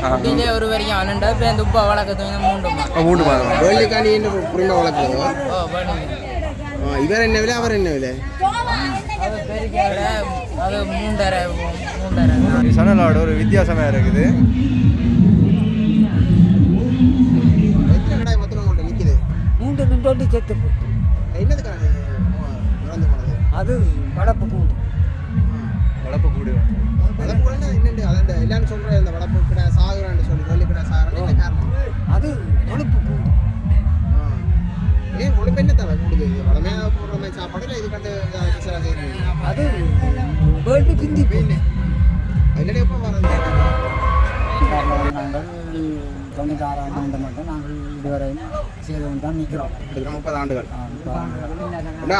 குட்டியிலே ஒரு வரைக்கும் அவனுண்டா இப்போ இந்த உப்பா வளர்க்கறது மூண்டு மாதம் வேலிக்காண்டி புரிமை வளர்க்குறதோ ஓ பண்ணி இவர் என்ன விலை அவர் என்ன விலை அது பெரிய அது 3,500 சனலாடு ஒரு வித்தியாசமாக இருக்குது. எத்தனை கடை மொத்தம் உங்கள்கிட்ட நிற்கிது? 3 தொட்டி செத்து போச்சு. என்னதுக்காக இறந்து போனது? அது வளர்ப்பு கூடு. வளர்ப்பு கூடு வளர்ப்புனா என்னண்டு அதான் எல்லாரும் சொல்கிற இந்த வளர்ப்பு கடை சாகுறான்னு சொல்லி வெள்ளி கடை சாகுறான்னு என்ன காரணம்? அது கொழுப்பு கூடு. ஏன் கொழுப்பு என்ன தவிர கூடுது? வளமையாக போடுற மாதிரி சாப்பாடு இது கண்டு செய்கிறீங்க. அது வேள்வி பிந்தி போய் இல்லைன்னா எப்போ வரது? நாங்கள் 96ஆம் ஆண்டு மட்டும் நாங்கள் இதுவரையும் செய்து கொண்டு தான் நிற்கிறோம். 30 ஆண்டுகள்.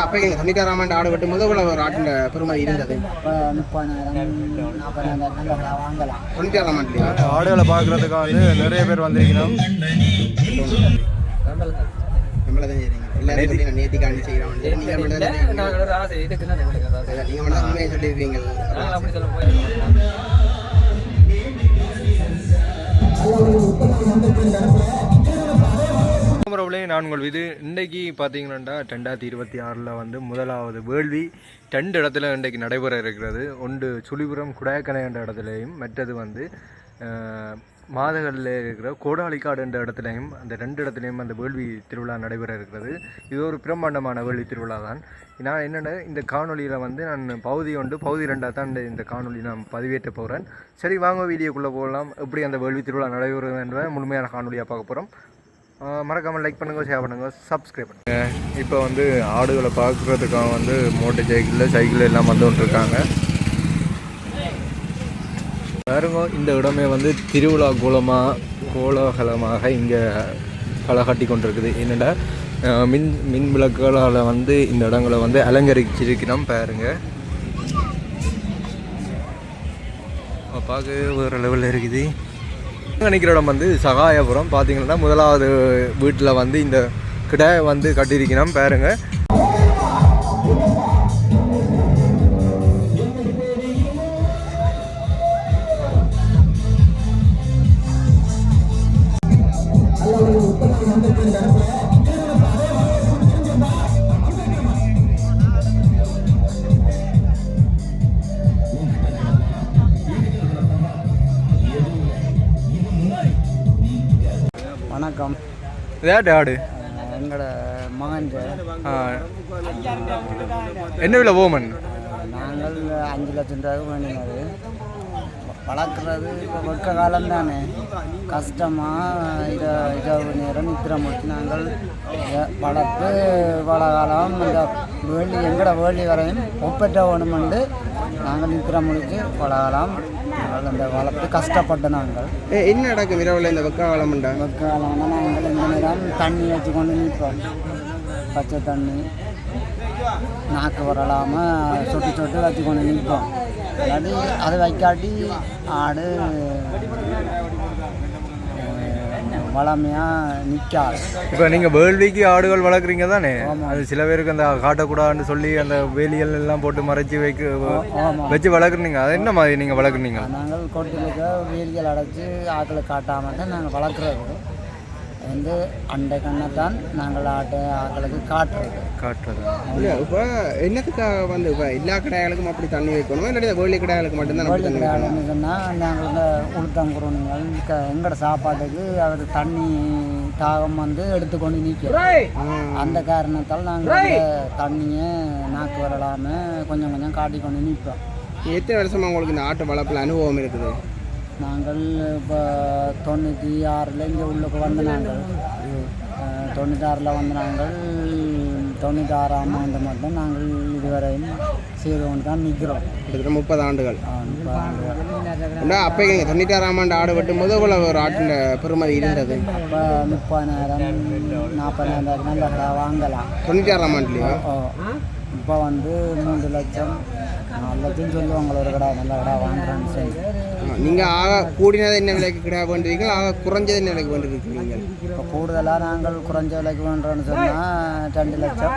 அப்போ 96ஆம் ஆண்டு ஆடு வெட்டும் போது ஒரு ஆட்டின் பெருமதி இருந்தது. இப்போ 30,000 40,000 வாங்கலாம். 96ஆம் ஆண்டுலையா? ஆடுகளை பார்க்குறதுக்காக வந்து நிறைய பேர் வந்திருக்கணும். நம்மள தான் செய்கிறீங்க எல்லாரும் நேர்த்திக்காண்டி செய்கிறோம். நீங்கள் மட்டும் தான் உண்மையை சொல்லியிருக்கீங்க. நான் உங்கள் இது இன்றைக்கி பார்த்தீங்கன்னா 2026 வந்து முதலாவது வேள்வி 2 இடத்துல இன்றைக்கு நடைபெற இருக்கிறது. ஒன்று சுழிபுரம் குடாயக்கணை என்ற இடத்துலையும், மற்றது வந்து மாதகளில் இருக்கிற கோடாலிக்காடு என்ற இடத்துலையும், அந்த 2 இடத்துலையும் அந்த வேள்வி திருவிழா நடைபெற இருக்கிறது. இது ஒரு பிரம்மாண்டமான வேள்வி திருவிழா தான். நான் என்னென்ன இந்த காணொலியில் வந்து நான் பகுதி 2 தான் இந்த காணொலி நான் பதிவேற்ற போகிறேன். சரி வாங்க வீடியோக்குள்ளே போகலாம். எப்படி அந்த வேள்வி திருவிழா நடைபெறுவது என்ற முழுமையான காணொலியாக பார்க்க போகிறோம். மறக்காமல் லைக் பண்ணுங்கள், ஷேர் பண்ணுங்கள், சப்ஸ்கிரைப் பண்ணுங்கள். இப்போ வந்து ஆடுகளை பார்க்குறதுக்காக வந்து மோட்டர் சைக்கிள் எல்லாம் வந்து கொண்டிருக்காங்க. பாருங்க, இந்த இடமே வந்து திருவிழா கோலாகலமாக இங்கே களை கட்டி கொண்டிருக்குது. என்னென்னா மின் விளக்குகளால் வந்து இந்த இடங்களை வந்து அலங்கரிச்சிருக்கிறோம். பாருங்க, பார்க்க வேறு லெவலில் இருக்குது. நினைக்கிற இடம் வந்து சகாயபுரம். பார்த்தீங்கன்னா முதலாவது வீட்டில் வந்து இந்த கிடாயை வந்து கட்டியிருக்கிறோம். பாருங்க, வணக்கம். இதாட்டு ஆடு எங்களோட மகன் என்ன விலை ஓமன்? நாங்கள் 5 லட்சம் ரூபாய்க்கு வேண்டினது. வளர்க்குறது இப்போ வெக்க காலம் தானே, கஷ்டமாக இரவு நேரம் நித்திர முடிச்சு நாங்கள் வளர்த்து காலம் இந்த வேலி எங்களோட வேலி வரையும் ஒப்பற்ற வேணுமெண்டு நாங்கள் நித்திர முடிச்சு காலம் நாங்கள் அந்த வளர்த்து கஷ்டப்பட்ட நாங்கள். என்ன நடக்கும் இரவில் இந்த வெக்காலம்ண்டா? வெக்காலம்னா நாங்கள் இந்த நேரம் தண்ணி வச்சு கொண்டு நிற்போம். பச்சை தண்ணி நாக்கு வரலாமல் சொட்டு வச்சு கொண்டு நிற்போம். இல்லாட்டி அதை வைக்காட்டி ஆடு வளமையாக நிற்காது. இப்போ நீங்கள் வேள்விக்கு ஆடுகள் வளர்க்குறீங்க தானே? அது சில பேருக்கு அந்த காட்டக்கூடாதுன்னு சொல்லி அந்த வேலிகள் எல்லாம் போட்டு மறைச்சி வச்சு வளர்க்குறீங்க. அது என்ன மாதிரி நீங்கள் வளர்க்குறீங்க? நாங்கள் கொட்டிலுக்கு வேலிகள் அடைச்சி ஆக்களை காட்டாமல் தான் நாங்கள் வளர்க்குறது. வந்து அண்டை கண்ணத்தான் நாங்கள் ஆக்களுக்கு காட்டுறது. இல்லை, இப்போ என்னத்துக்காக வந்து இப்போ எல்லா கடைகளுக்கும் அப்படி தண்ணி வைக்கணுமா, இல்லாட்டி வேலி கடைகளுக்கு மட்டும்தான்? வேலி கடையாளுன்னு சொன்னால் நாங்கள் இந்த உளுத்தங்குறோங்கள் எங்களோட சாப்பாட்டுக்கு அவர் தண்ணி தாகம் வந்து எடுத்துக்கொண்டு நிற்கிறோம். அந்த காரணத்தால் நாங்கள் தண்ணியை நாக்கு வரலாமல் கொஞ்சம் காட்டிக்கொண்டு நிற்போம். எத்தனை வருஷமாக உங்களுக்கு இந்த ஆட்டு வளர்ப்பில் அனுபவம் இருக்குது? நாங்கள் இப்போ 96 இங்கே உள்ளுக்கு வந்து நாங்கள் 96 வந்து நாங்கள் 96ஆம் ஆண்டு மட்டும் நாங்கள் இதுவரையும் செய்து கொண்டு தான் நிற்கிறோம். கிட்டத்தட்ட 30 ஆண்டுகள். 30 ஆண்டுகள். அப்போ 96ஆம் ஆண்டு ஆடு வெட்டும் போது இவ்வளோ ஒரு ஆட்டின் பெருமதி இருந்தது. இப்போ 30,000 40,000 நல்லா வாங்கலாம். 96ஆம் ஆண்டுலையா? இப்போ வந்து 3 லட்சம் 4 லட்சம் சொல்லுவாங்க ஒரு கடை நல்ல கடை வாங்குறான்னு சொல்லி. நீங்கள் ஆக கூடினது என்ன விலைக்கு கிடா வேண்டுவீங்க, ஆக குறைஞ்சது என்ன விலைக்கு வேண்டியிருக்கீங்க? இப்போ கூடுதலாக நாங்கள் குறைஞ்ச விலைக்கு வேண்டுறோன்னு சொன்னால் 2 லட்சம்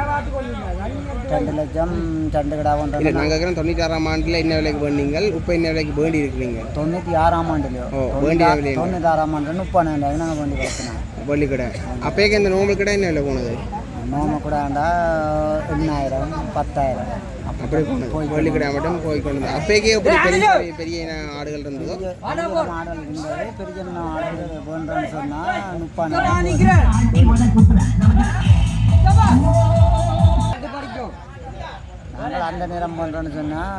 2 கிடா இல்லை வேண்டுறோம். நாங்கள் இருக்கிற 96ஆம் ஆண்டில் என்ன விலைக்கு வேண்டீங்க, இப்போ என்ன விலைக்கு வேண்டி இருக்கிறீங்க? 96ஆம் ஆண்டுலையோ 96ஆம் ஆண்டு 30,000 நாங்கள் வேண்டி வளர்த்தினோம் வள்ளி கடை. அப்போக்கே இந்த நோம்பல் கடை என்ன விலை போனது? நோம கூட வேண்டா 8,000 10,000 அப்படி போனது. வள்ளி கடை மட்டும் போய் கொண்டு அப்போக்கே எப்படி பெரிய பெரிய ஆடுகள் இருந்ததோ மாடல் இருந்தது. பெரிய ஆடுகள் வேண்டுறோன்னு சொன்னால் 30,000. நாங்கள் அந்த நேரம் பண்ணுறோன்னு சொன்னால்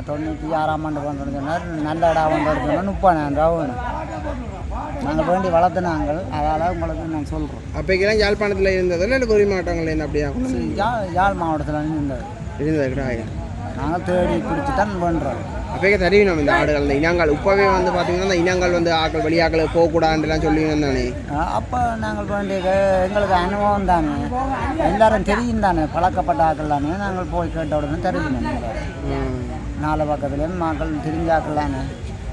96ஆம் ஆண்டு பண்ணுறோன்னு சொன்னால் நல்ல இடம் பண்ணுறோன்னு சொன்னால் 30,000 வேணும். நாங்கள் வேண்டி வளர்த்துனாங்க, அதால் உங்களுக்கு நான் சொல்கிறோம். அப்போக்கெல்லாம் யாழ்ப்பாணத்தில் இருந்ததோ இல்லை குறி மாவட்டங்களில் இருந்து அப்படியா? யாழ் மாவட்டத்தில் இருந்தது கிடாய் நாங்கள் தேடி பிடிச்சி தான் பண்ணுறோம். அப்போக்கே தெரியும் இந்த ஆடுகள் இந்த இனங்கள் இப்போவே வந்து பார்த்தீங்கன்னா இந்த இனங்கள் வந்து ஆக்கள் வெளியாக்கள் போகக்கூடாதுலாம் சொல்லி வந்தானே. அப்போ நாங்கள் வேண்டிய எங்களுக்கு அனுபவம் தானே, எல்லாரும் தெரியும் தானே, பழக்கப்பட்ட ஆக்கள் தானே. நாங்கள் போய் கேட்ட உடனே தெரியும். 4 பக்கத்துலேயும் மக்கள் தெரிஞ்ச ஆக்கள் தானே.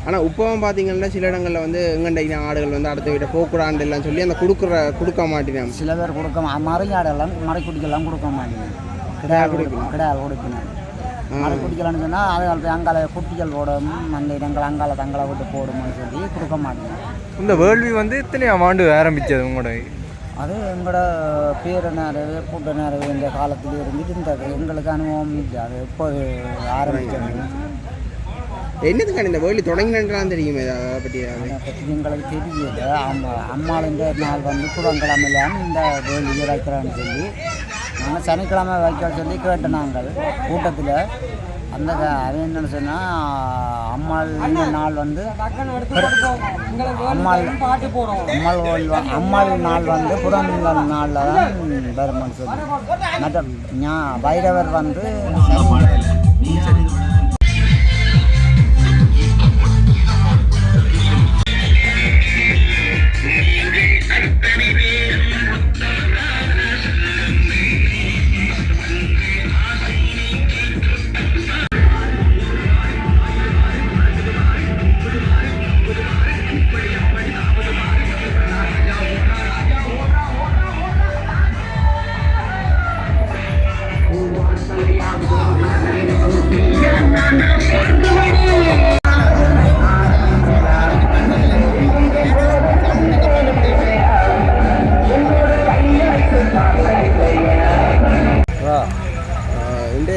ஆனால் இப்போவும் பார்த்தீங்கன்னா சில இடங்களில் வந்து எங்கண்ட ஆடுகள் வந்து அடுத்த வீட்டை போகக்கூடாதுலாம் சொல்லி அந்த கொடுக்க மாட்டேன். சில பேர் கொடுக்க மறையாடெல்லாம் மறைக்குடிக்கெல்லாம் கொடுக்க மாட்டேங்க. கிடையாது கொடுக்கணும். மறைக்குடிக்கலான்னு சொன்னால் அது அங்கால குட்டிகள் போடும், அந்த இடங்கள் அங்கால தங்களை விட்டு போடும்னு சொல்லி கொடுக்க மாட்டேங்க. இந்த வேள்வி வந்து இத்தனை ஆண்டு ஆரம்பித்தது உங்களோட? அது எங்களோட பேர் நிறைய கூட்ட நிறைய இந்த காலத்தில் இருந்தது. எங்களுக்கு அனுபவம் இல்லை. அது எப்போது ஆரம்பித்தது என்னதுக்கான இந்த வேலி தொடங்கினான்னு தெரியுமே அதை பற்றி? அதை பற்றி எங்களுக்கு தெரியல. அம்மாள் இந்த நாள் வந்து புதன்கிழமையிலாம் இந்த வேலியை வைக்கிறான்னு சொல்லி நாங்கள் சனிக்கிழமை வைக்க சொல்லி கேட்டோம். நாங்கள் கூட்டத்தில் அந்த அது என்னென்னு சொன்னால் அம்மாள் இந்த நாள் வந்து அம்மாள் நாள் வந்து புதன்கிழமை நாளில் தான் வருமானு சொல்லி மற்ற வைரவர் வந்து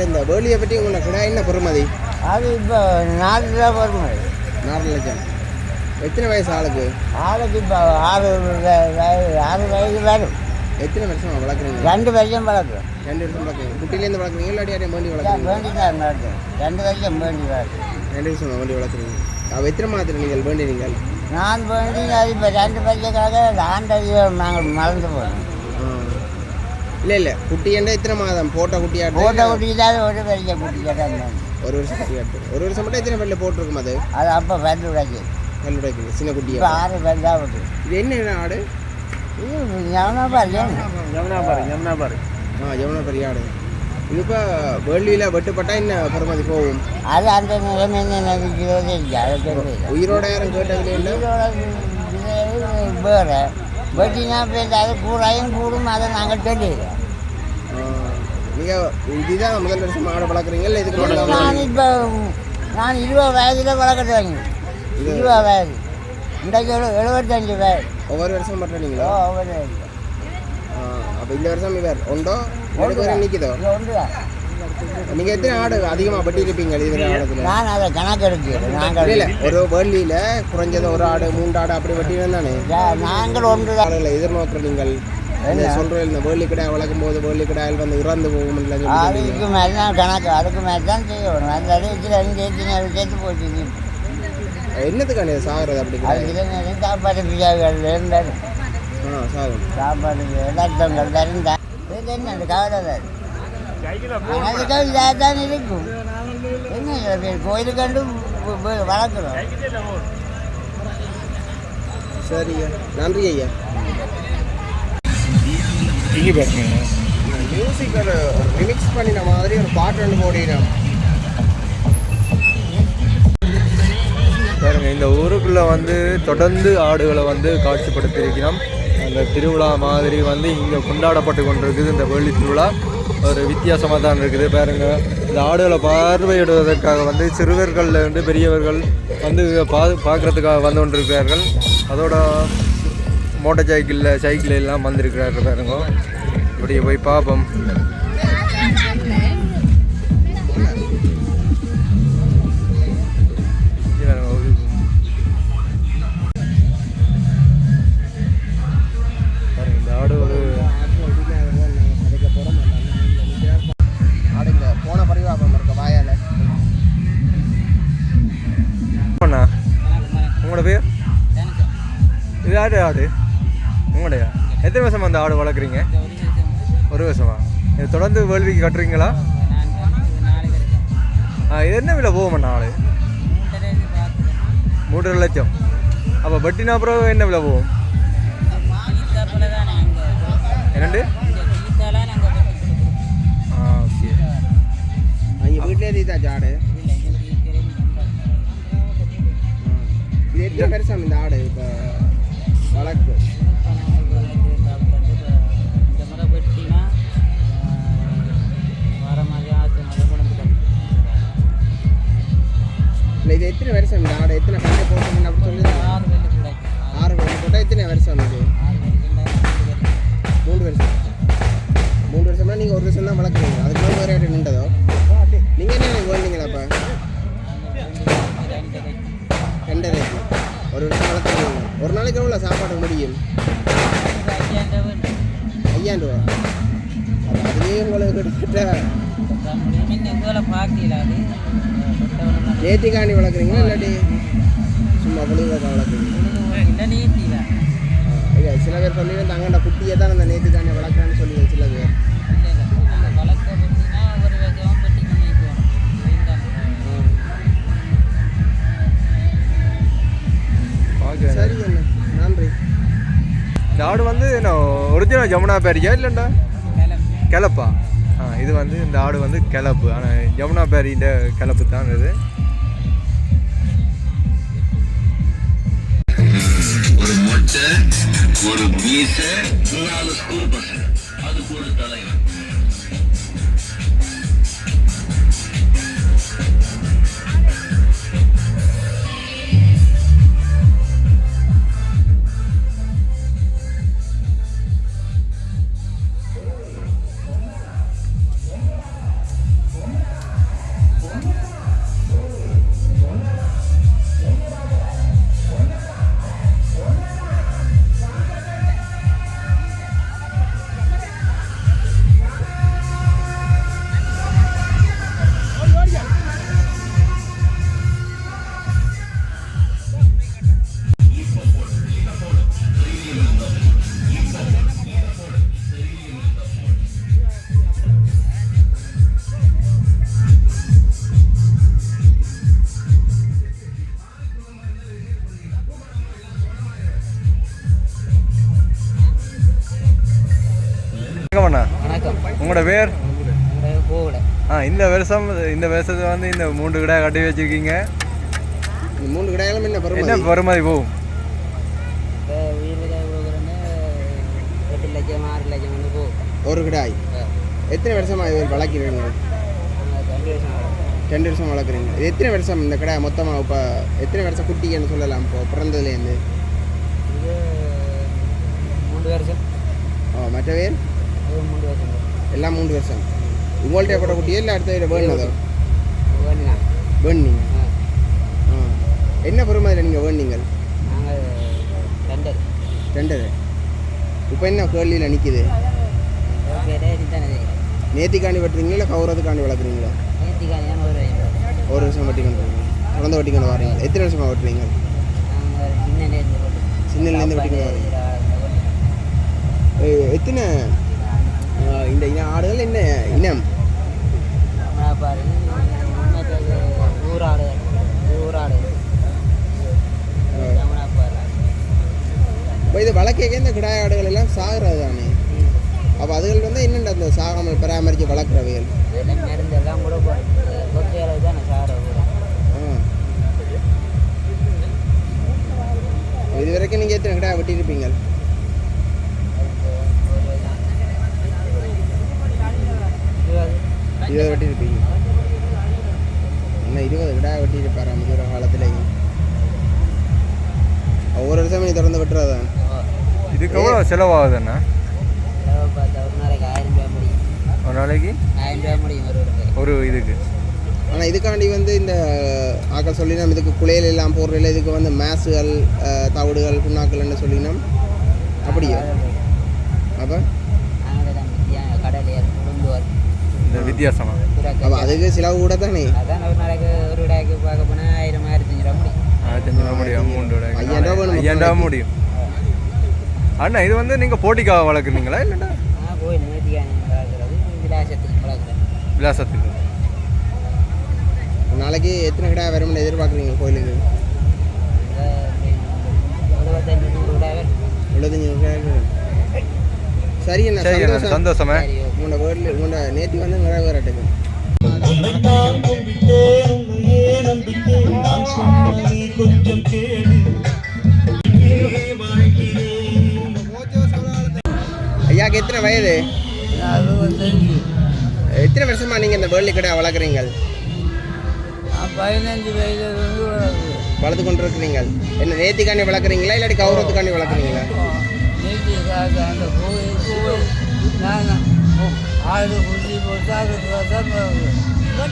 இந்த வேலியை பற்றி உங்களை கிடா என்ன பெறுமதி? அது இப்போ 4 ரூபா பெறுமதி. 4 லட்சம். எத்தனை வயசு ஆளுக்கு? இப்போ 6 வயசு வரும். எத்தனை வருஷம் வளர்க்குறீங்க? 2 வருஷம் வளர்க்குறோம். 2 வருஷம் வளர்க்குறீங்க. குட்டிலேருந்து வளர்க்குறீங்க இல்லாட்டி யாரையும் வேண்டி வளர்க்குறீங்க? வேண்டி தான் வளர்க்குறோம். 2 வருஷம் வேண்டி வளர்க்குறோம். 2 வருஷம் வேண்டி வளர்க்குறீங்க. அவள் எத்தனை மாதத்தில் நீங்கள் வேண்டி நீங்கள்? நான் வேண்டி அது இப்போ 2 வருஷக்காக ஆண்டறியை நாங்கள் மறந்து போகிறோம். இல்லை குட்டி என்ன எத்தனை மாதம் போட்ட குட்டியாட்டு? போட்ட குட்டி தான் ஒரு வருஷம் குட்டி கேட்டால் 1 வருஷம் குட்டியாட்டு. 1 வருஷம் மட்டும் எத்தனை பல்ல போட்டிருக்கும் அது? அது அப்போ பல்லு உடைக்கு உடைக்குது சின்ன குட்டியா? இப்போ 6 பல் தான் வருது. இது என்ன ஆடு? யமுனாபாரி. யமுனா பெரிய ஆடு. இது இப்போ வேள்வியில் வெட்டுப்பட்டால் என்ன பெருமதி போகும்? அது அந்த உயிரோட யாரும் கேட்டதில்லை? இல்லை வேறு வெட்டினா பேர் அது கூறாயும் கூடும். அதை நாங்கள் சொல்லிடுறோம். நீங்கள் இதுதான் முதல் வருஷம் ஆடை வளர்க்குறீங்க இல்லை இதுக்கு? நான் இப்போ 20 வயதில் வளர்க்கட்டு வாங்கி 20 வயது. இன்றைக்கு 75 வயது. ஒவ்வொரு வருஷம் பண்ணுறீங்களா? ஒவ்வொரு வயது. அப்போ இந்த வருஷம் இவர் உண்டோ நிற்கிதோ? நீங்கள் எத்தனை ஆடு அதிகமாக வெட்டியிருப்பீங்க இதுவரை ஆடுறதுல? நான் அதை கணக்கு எடுக்கிறேன். நாங்கள் இல்லை ஒரு வேள்வியில் குறைஞ்சது 1 ஆடு 3 ஆடு அப்படி வெட்டினு தானே நாங்கள் 1 ஆடுகளை எதிர்நோக்கிற நீங்கள் சொல்கிறேன். இந்த வேலி கிடாய் வளர்க்கும் போது வேலி கிடாயில் வந்து இறந்து போகும். அதுக்கு மேலே தான் கணக்கு, அதுக்கு மேலே தான் செய்யணும். அந்த அடிவத்தில் சேர்த்து போச்சு. என்னத்துக்கான சாகிறது அப்படி? அதுக்கு சாப்பாடு பிஜாவில் இருந்தாரு. சாகும் சாப்பாடு ரத்தங்கள் தருந்தா இது என்ன கவலை தான். அதுக்காக இதாக தான் இருக்கும். என்ன கோயிலுக்கு கண்டு வளர்க்குறோம். சரி நன்றி ஐயா. இங்கே பேசுங்க. மியூசிக் ஒரு ரிமிக்ஸ் பண்ணின மாதிரி ஒரு பாட்டு ஒன்று போடினோம். பாருங்க இந்த ஊருக்குள்ளே வந்து தொடர்ந்து ஆடுகளை வந்து காட்சிப்படுத்தியிருக்கிறோம். அந்த திருவிழா மாதிரி வந்து இங்கே கொண்டாடப்பட்டு கொண்டிருக்குது. இந்த வேள்வி திருவிழா ஒரு வித்தியாசமாக தான் இருக்குது. பாருங்க இந்த ஆடுகளை பார்வையிடுவதற்காக வந்து சிறுவர்கள்ல இருந்து பெரியவர்கள் வந்து பார்க்குறதுக்காக வந்து கொண்டிருக்கிறார்கள். அதோட மோட்டார் சைக்கிள் எல்லாம் வந்திருக்கிறார்கள். பாருங்க இப்படியே போய் பார்ப்போம். இந்த ஆடு ஒரு ஆடுங்க போன பரிவாபம் இருக்க வாயால். உங்களோட பேர்? இது ஆடு ஆடு உங்களுடைய எத்தனை வருஷமா அந்த ஆடு வளர்க்குறீங்க? ஒரு வருஷமா? இது தொடர்ந்து வேள்விக்கு கட்டுறீங்களா? இது என்ன விலை போகுமண்ணா ஆடு? 3.5 லட்சம். அப்போ பட்டினா அப்புறம் என்ன விலை போகும்? என்னண்டு? ஓகே. அங்கே வீட்டிலே ரீதாச்சு ஆடு. இது எத்தனை பெருசாக இந்த ஆடு இப்போ வளர்க்கு? இல்லை இது எத்தனை வருஷம் இந்த ஆடு? எத்தனை பள்ளி போட்டீங்கன்னு அப்படி சொல்லி 6 பள்ளி போட்டால் எத்தனை வருஷம் இது? 3 வருஷம். 3 வருஷம்னா நீங்கள் 1 வருஷம் தான் வளர்க்குறீங்க. அதுக்கு மேலே வேறு ஆடு நின்றதோ? நீங்கள் என்ன வேணுங்களா அப்போ? 2.5 ஒரு வருஷம் வளர்த்துறீங்க. ஒரு நாளைக்கு எவ்வளோ சாப்பாடு முடியும்? 5,000 ரூபா. அப்போ அதுலேயே உங்களுக்கு கிட்டத்தட்ட நேத்திக்காணி வளர்க்குறீங்களா இல்லாட்டி சும்மா புளிவக்காய் வளர்க்குறீங்க? இல்லை சில பேர் சொல்லி தங்கண்ட குட்டியை தான் அந்த நேத்திக்காணி வளர்க்குறான்னு சொல்லி சில பேர். சரி என்ன நன்றி. இந்த ஆடு வந்து என்ன ஒரிஜினல் ஜமுனா பேரியா இல்லைண்டா கிளப்பா? இது வந்து இந்த ஆடு வந்து கிளப்பு. ஆனால் ஜமுனா பேரின்ற கிளப்பு தான் இது. ஒரு மொட்டை ஒரு மீசை 4 ஸ்கூல் பசங்க அது கூட தலைவர். உங்களோட பேர்? இந்த வருஷத்தை வந்து இந்த 3 கிடா கட்டி வச்சிருக்கீங்க. 3 கிடாயிலும் என்ன பெருமதி போகும்? 8 லட்சம் 6 லட்சம் போகும் ஒரு கிடாய். எத்தனை வருஷமாக இது வளர்க்குறீங்க? 2 வருஷம் வளர்க்குறீங்க. இது எத்தனை வருஷம் இந்த கிடாய் மொத்தமாக? இப்போ எத்தனை வருஷம் குட்டின்னு சொல்லலாம் இப்போ பிறந்ததுலேருந்து? 3 வருஷம். மற்ற பேர் 3 வருஷம். எல்லாம் 3 வருஷம். உங்கள்கிட்ட போட்ட குட்டியே இல்லை அடுத்த வேணுதோ? வேணுங்க. என்ன பெருமதியில் நீங்கள் வேணுங்கள்? நாங்கள் 2. இப்போ என்ன கேள்வியில் நிற்கிது? நேத்திக்காண்டி வெட்டுறீங்களா இல்லை கவுரதுக்காண்டி வளர்க்குறீங்களா? ஒரு வருஷம் வெட்டிக்கொண்டு தொடர்ந்து வெட்டிக்கொண்டு வரீங்க. எத்தனை வருஷமாக வெட்டுறீங்க? சின்னலேருந்து வெட்டிக்கொண்டு வரீங்க. எத்தனை இந்த ஆடுகள் என்ன இனம்? இப்போ இது வளர்க்க இந்த கிடாய் ஆடுகள் எல்லாம் சாகுறது தானே? அப்போ அதுகள் வந்து என்னென்ன அந்த சாகாமல் பராமரித்து வளர்க்குறவைகள்? இது வரைக்கும் நீங்கள் எத்தனை கடை வெட்டியிருப்பீங்க? 20 வெட்டியிருப்பீங்க. இன்னும் 20 கடை வெட்டியிருப்பாரா முதியோர காலத்துலேயும்? ஒவ்வொரு வருஷம் நீ தொடர்ந்து வெட்டுறதான். இதுக்கு எவ்வளோ செலவாகுதுண்ணா? ஒரு நாளைக்கு 1000 ரூபா முடியும் ஒரு இதுக்கு. ஆனால் இதுக்காண்டி வந்து இந்த ஆக்கள் சொல்லினோம் இதுக்கு குளையல் எல்லாம் போடுறதில்ல, இதுக்கு வந்து மேஸுகள் தவிடுகள் புண்ணாக்கள்னு சொல்லினோம். அப்படியா? அப்போ இந்த வித்தியாசமா? அப்போ அதுக்கு செலவு கூட தானே? அதான் ஒரு நாளைக்கு ஒரு விடாய்க்கு பார்க்க போனால் 1000 1500 ரூபா முடியும். 1500 ரூபா முடியும். 5000 ரூபா 5000 ரூபா முடியும். அண்ணா இது வந்து நீங்கள் போட்டிக்காக வளர்க்குறீங்களா இல்லைண்ணா? கோயில் நேர்த்திக்கான வளர்க்குறது, விலாசத்துக்கு வளர்க்குறது. விலாசத்துக்கு. நாளைக்கு எத்தனை கடை வரும்னு எதிர்பார்க்குறீங்க கோயிலுக்கு? 75-100 கடை வரும். 75 சரி என்ன சந்தோஷமா? உங்களோட வேர்டில் உங்களோட நேற்று வந்து நிறைவேறட்டுக்கு. ஐயாக்கு எத்தனை வயது? எத்தனை வருஷமா நீங்கள் இந்த வேர்லி கடை வளர்க்குறீங்க? 15 வயதுலேருந்து வளர்த்து கொண்டு இருக்கிறீங்க. என்ன நேர்த்திக்காண்டி வளர்க்குறீங்களா இல்லாட்டி கௌரவத்துக்காண்டி வளர்க்குறீங்களா? நேர்த்திக்காக அந்த கோவில் நாங்கள் 6 குட்டி போட்டு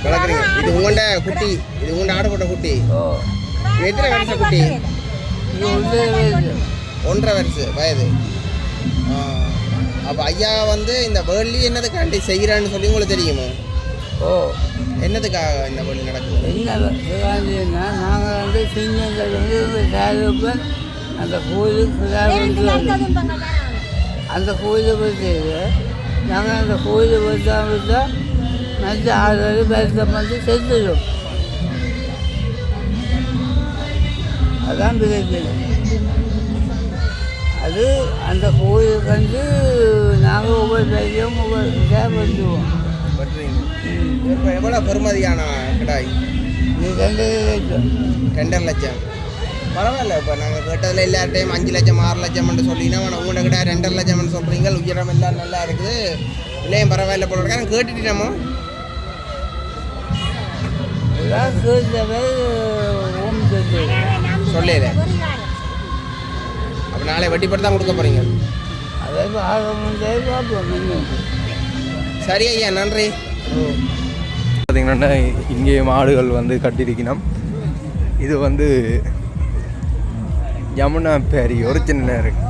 வளர்க்குறீங்க. இது உங்கள்ட குட்டி, இது உங்கள்ட ஆடு போட்ட குட்டி. இது எத்தனை வருஷம் குட்டி? இது 1.5 வயது. அப்போ ஐயா வந்து இந்த வேர்லி என்னதுக்காண்டி செய்கிறான்னு சொல்லி உங்களுக்கு தெரியுமா? என்னதுக்காக இந்த வேர்லி நடக்குது? என்ன நாங்கள் வந்து சின்னங்கள் வந்து சாரப்பன் அந்த கோயிலுக்கு அந்த கோயிலை பற்றி நாங்கள் அந்த கோயிலை பார்த்தா நல்ல ஆறு பேசம் வந்து செத்துடும். அதான் பிரச்சனை. அது அந்த கோயிலுக்கு வந்து நாங்கள் ஒவ்வொரு பேரையும் ஒவ்வொரு இதாக பண்ணுவோம். இப்போ எவ்வளோ பெருமதியான கிடாய்? 2.5 லட்சம். பரவாயில்ல. இப்போ நாங்கள் கேட்டதில் எல்லார்ட்டையும் 5 லட்சம் 6 லட்சம்னு சொல்லினா உங்களோட கிட்ட 2.5 லட்சம்னு சொல்கிறீங்க. உயரம் எல்லாம் நல்லா இருக்குது, இல்லையும் பரவாயில்ல போல இருக்கா? கேட்டுட்டோமோ? சொல்லல. அப்போ நாளை வட்டி போட்டு தான் கொடுக்க போகிறீங்க? சரி ஐயா, நன்றி. பார்த்தீங்கன்னா இங்கேயும் ஆடுகள் வந்து கட்டியிருக்கணும். இது வந்து யமுனா பேரி ஒரிஜினலாக இருக்கு.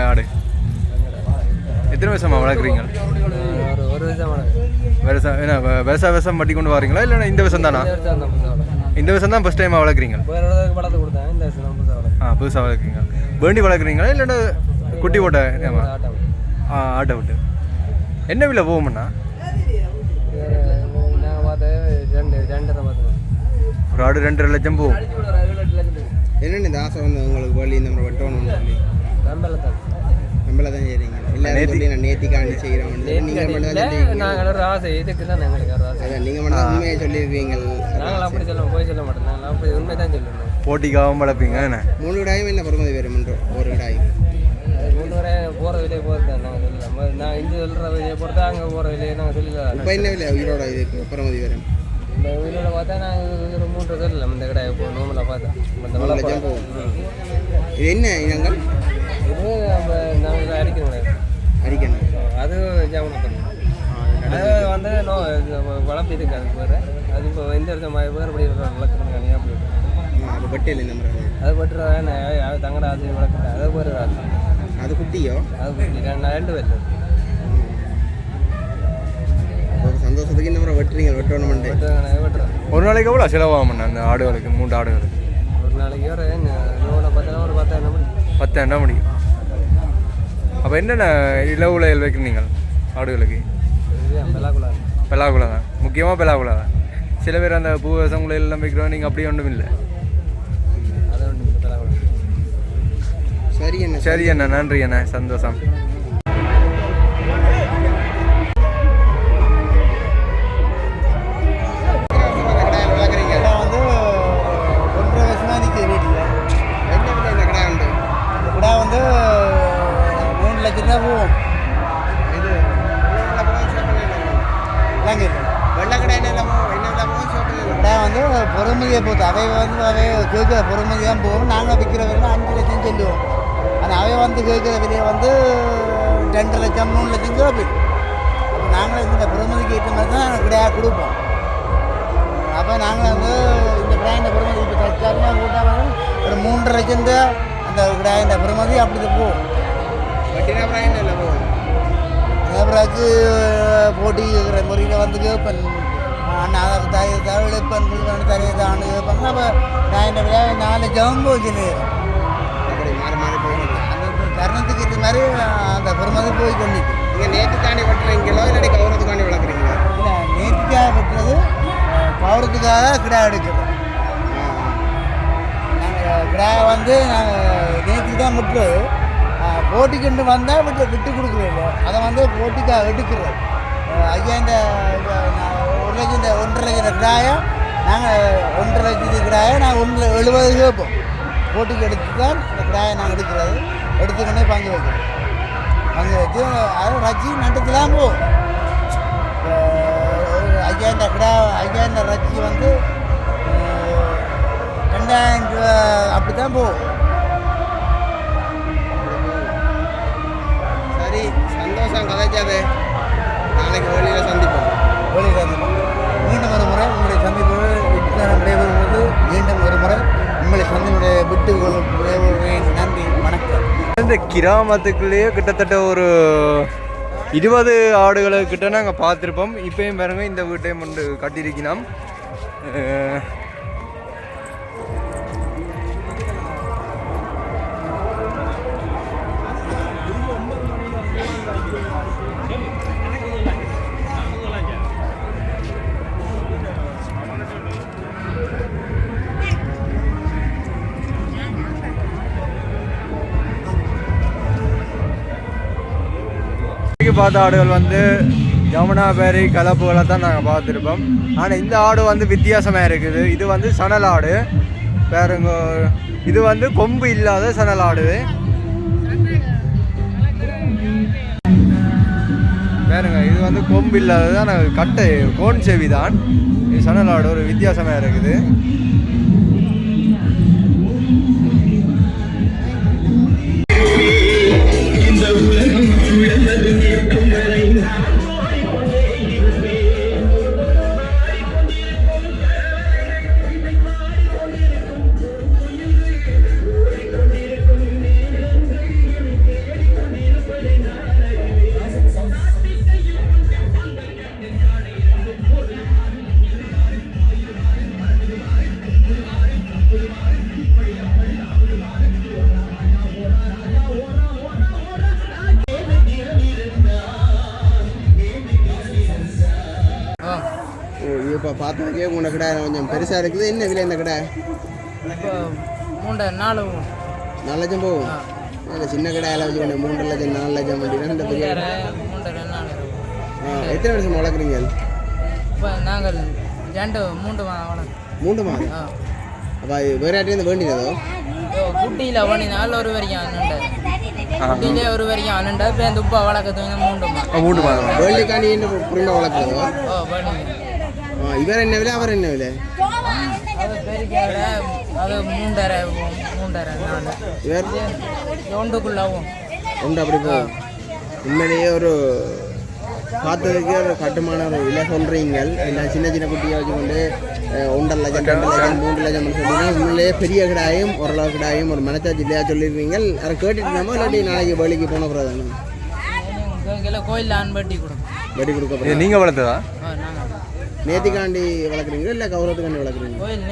ஆடு எத்தனை வருஷமா வளர்க்குறீங்க? ஒரு வருஷம் வளர்க்குறேன். வருஷம் என்ன வருஷம் வட்டி கொண்டு வரீங்களா இல்லைன்னா இந்த வருஷம் தானா? இந்த வருஷம் தான் ஃபஸ்ட் டைமாக வளர்க்குறீங்க? வளர்த்து கொடுத்தேன். இந்த வருஷம் புதுசாக வளர்க்குறீங்க. வேண்டி வளர்க்குறீங்களா இல்லைன்னா குட்டி போட்ட? ஆட்டை விட்டு. என்ன விலை போகும்ண்ணா? நாங்கள் பார்த்து 2.5 பார்த்தோம். ஒரு ஆடு 2.5 லட்சம் போகும். என்னென்ன இந்த ஆசை வந்து உங்களுக்கு வழி இந்த மாதிரி வெட்டணும்னு சொல்லி? நம்மள தான் செய்கிறீங்க. இல்லை நான் நேர்த்திக்காண்டி செய்கிறோம். நீங்கள் மட்டும் தான் நாங்கள் ஒரு ஆசை இதுக்கு தான் எங்களுக்கு ஒரு ஆசை. அதான் நீங்கள் மட்டும் உண்மையை சொல்லியிருக்கீங்க. நாங்கள் அப்படி போய் சொல்ல மாட்டோம். நாங்கள் அப்படி உண்மை தான் சொல்லணும். போட்டிக்காகவும் வளர்ப்பீங்க என்ன? 3 கிடாயும் என்ன பொறுமதி வேறுமென்றோ? ஒரு கிடாயும் 3 வரை போகிற விலையை போகிறது தான் நாங்கள் சொல்லலாம். நான் இங்கே சொல்கிற விலையை பொறுத்தா அங்கே போகிற விலையை நாங்கள் சொல்லலாம். இப்போ என்ன விலை உயிரோட இதுக்கு பொறுமதி வேறு? இந்த உயிரோட பார்த்தா நாங்கள் ஒரு 3 சொல்லலாம். இந்த கடை இப்போ நோம்பில் பார்த்தா இந்த லட்சம் போகும். இது என்ன இனங்கள்? இது நம்ம நாங்கள் அடிக்கணும். அடிக்கணும். அது ஜாமனை பண்ணணும். அது வந்து வளர்ப்பு இதுக்கு அது பேர். அது இப்போ இந்த வருஷம் வேறுபடி வளர்க்குறதுக்கான அப்படி அப்போ பட்டியல் இந்த மாதிரி அது பட்டுருவாங்க தங்கட ஆசை வளர்க்குறேன் அதை ஒரு ஆசை அது குட்டியோ அது குட்டி 2 பேர் ஒரு சந்தோஷத்துக்கு இந்த முறை வெட்டுறீங்க வெட்டணுமெண்டு வெட்டுறேன். ஒரு நாளைக்கு எவ்வளோ செலவாகும் அந்த ஆடுகளுக்கு 3 ஆடுகளுக்கு? ஒரு நாளைக்கு ஒரு 10,000 முடியும். 10,000 முடியும். அப்போ என்னென்ன இலவுலையில் வைக்கிறீங்க ஆடுகளுக்கு? பெலாகுலா தான் முக்கியமாக பெலாகுலா தான். சில பேர் அந்த பூவசங்குலையில் எல்லாம் வைக்கிறோம், நீங்கள் அப்படியே ஒன்றும் இல்லை. அதை ஒன்று பெலாகுலா. சரி என்ன சரி அண்ணா, நன்றி அண்ணா, சந்தோஷம். பொறுமதியை போகுது அவை கேட்குற பொறுமதியாக போகும். நாங்கள் விற்கிற விலை 5 லட்சம் சொல்லுவோம். ஆனால் அவை கேட்குற விலையை 2 லட்சம் 3 லட்சம் கேட்போம். அப்போ நாங்கள் இந்த பொறுமதிக்கு ஏற்ற மாதிரி தான் நாங்கள் கிடையாது கொடுப்போம். அப்போ நாங்கள் இந்த கிடாயின் பொறுமதி இப்போ தற்காலிகமாக போட்டால் ஒரு 3.5 லட்சம் அந்த கிடாயின் பொறுமதி அப்படி போகும். அப்புறாச்சு போட்டி கேட்குற முறையில் கேட்பேன். நான் தவிழ்ப்பன் தரையதான் கேட்பாங்க. அப்போ நான் என்ன விட 4 லட்சம் போச்சு. அப்படி மாறி மாறி போகணும். அந்த தருணத்துக்கு இது மாதிரி அந்த பெருமதி போய் கொண்டுச்சு. நீங்கள் நேற்றுக்காண்டி வெட்டுறீங்களோ இல்லாட்டி கௌரவத்துக்காண்டி வளர்க்குறீங்களா? இல்லை, நேற்றுக்காக வெட்டுறது கௌரவத்துக்காக கிடா எடுக்கிறது. நாங்கள் கிடா நாங்கள் நேற்றுக்கு தான் விட்டுறது. போட்டிக்கு வந்தால் விட்டு கொடுக்குறது. அதை போட்டிக்காக எடுக்கிறது. ஐயா இந்த 1.5 லட்சம் கிடாயை நாங்கள் 1.5 லட்சத்து கிடாயை நாங்கள் 1.70 கேட்போம். போட்டிக்கு எடுத்து தான் இந்த கிடாயை நாங்கள் எடுக்கிறது. எடுத்துக்கொண்டே பங்கு வைக்கிறோம். பங்கு வச்சு அது ரச்சி நட்டத்துலாம் போகும். ஐயா இந்த கிடா ஐயா இந்த ரச்சி 2,000 ரூபா அப்படி தான் போகும். சரி, சந்தோஷம் கதைச்சாது. நாளைக்கு வெளியில் சந்திப்போம். மீண்டும் ஒரு முறை உங்களை சந்திப்பது விடைபெறுவது. மீண்டும் ஒரு முறை உங்களை சந்திப்புடைய விட்டு நன்றி, வணக்கம். இந்த கிராமத்துக்குள்ளேயே கிட்டத்தட்ட ஒரு 20 ஆடுகளை கிட்ட நாங்கள் பார்த்துருப்போம். இப்போயும் பாருங்க, இந்த வீட்டையும் கொண்டு கட்டியிருக்கணும். பார்த்த ஆடுகள் ஜமுனாபேரி கலப்புகளை தான் நாங்கள் பார்த்துருப்போம். ஆனால் இந்த ஆடு வித்தியாசமாக இருக்குது. இது சணல் ஆடு பாருங்க. இது கொம்பு இல்லாத சணல் ஆடு பாருங்க. இது கொம்பு இல்லாததான் கட்டை கோன் செவி தான். இது சணல் ஆடு ஒரு வித்தியாசமாக இருக்குது. இப்போ பார்த்ததுக்கே உங்களை கடை கொஞ்சம் பெருசாக இருக்குது. என்ன விலை இந்த கடை? இப்போ 4 லட்சம் போகும். இல்லை, சின்ன கடையில் வச்சு 3 லட்சம் 4 லட்சம் அப்படின்னா இந்த பெரிய எத்தனை வருஷம் வளர்க்குறீங்க? இப்போ நாங்கள் 3 மாதம். அப்போ வேறு யார்ட்டேருந்து வேண்டினதோ? குட்டியில் வேண்டினால் ஒரு வரைக்கும் அண்ணன் குட்டியிலே ஒரு வரைக்கும் அண்ணன் இப்போ அந்த உப்பா வளர்க்கறது 3 மாதம். வேண்டிக்காண்டி என்ன புரிந்த வளர்க்குறதோ? இவர் என்ன விலை, அவர் என்ன விலை? அது பெரிய அது 3.5 இவர் 1 அப்படி போகும். உண்மையிலேயே ஒரு பார்த்ததுக்கு ஒரு கட்டுமான ஒரு விலை சொல்கிறீங்க. எல்லாம் சின்ன சின்ன குட்டியை வச்சுக்கொண்டு 1.5 லட்சம் 2 லட்சம் 3 லட்சம்னு சொல்லினா உண்மையிலேயே பெரிய கிடாயும் ஓரளவு கிடாயும் ஒரு மனச்சாட்சி இல்லையா சொல்லியிருக்கீங்க. அதை கேட்டுட்டோமோ இல்லாட்டி நாளைக்கு வேலைக்கு போன பிறகு கோயில் ஆண்பட்டி கொடுக்கும் வட்டி கொடுக்க நீங்கள் வளர்த்ததா? நேத்திக்காண்டி வளர்க்குறீங்களா இல்லை கௌரவத்துக்காண்டி வளர்க்குறீங்க? கோயில்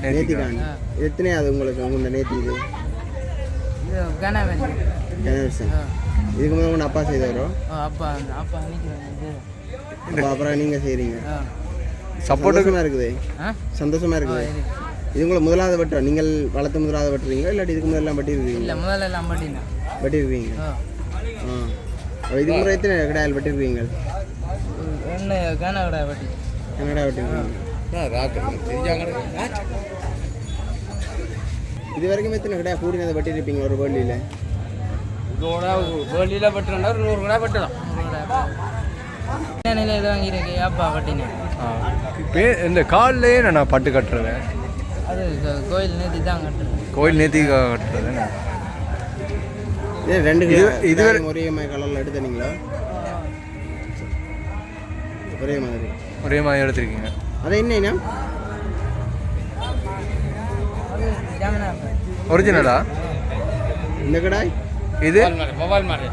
நேத்திக்காண்டி எத்தனையாவது உங்களுக்கு உங்களோட நேத்தி இது கனவன் கனவரிசன் இதுக்கு முதல்ல உங்கள் அப்பா செய்தவரோ? அப்பா அப்பா நிற்கிறேன். அப்போ அப்புறம் நீங்கள் செய்கிறீங்க. சப்போர்ட்டுமா இருக்குது, சந்தோஷமாக இருக்குது. இது உங்களை முதலாவது வெட்டம், நீங்கள் வளர்த்து முதலாவது வெட்டுறீங்களா இல்லாட்டி இதுக்கு முதல்லாம் வெட்டிருக்கீங்க? இல்லை முதல்ல எல்லாம் பட்டினா வெட்டிருக்கீங்க. இதுக்கு முறை எத்தனை கடாயில் வெட்டிருக்கீங்க? ஒன்று கனகடா வெட்டி கனடா வெட்டிருக்கீங்க. இது வரைக்கும் எத்தனை கடை கூடினதை வெட்டிருப்பீங்க ஒரு வேலியில்? இதோட வேலியில் வெட்டுறா 100 கடை வெட்டலாம். நிலையில் வாங்கியிருக்கு அப்பா வெட்டினேன். இப்போ இந்த காலிலேயே நான் பட்டு கட்டுறேன். அது கோயில் நேத்தி தான் கட்டுறேன். கோயில் நேத்தி கட்டுறது இது 2 இது ஒரே மாதிரி கலரில் எடுத்தீங்களா? ஒரே மாதிரி எடுத்துருக்கீங்க. அது என்னன்னா ஒரிஜினலா இந்த கடாய்? இது மொபைல் மாதிரி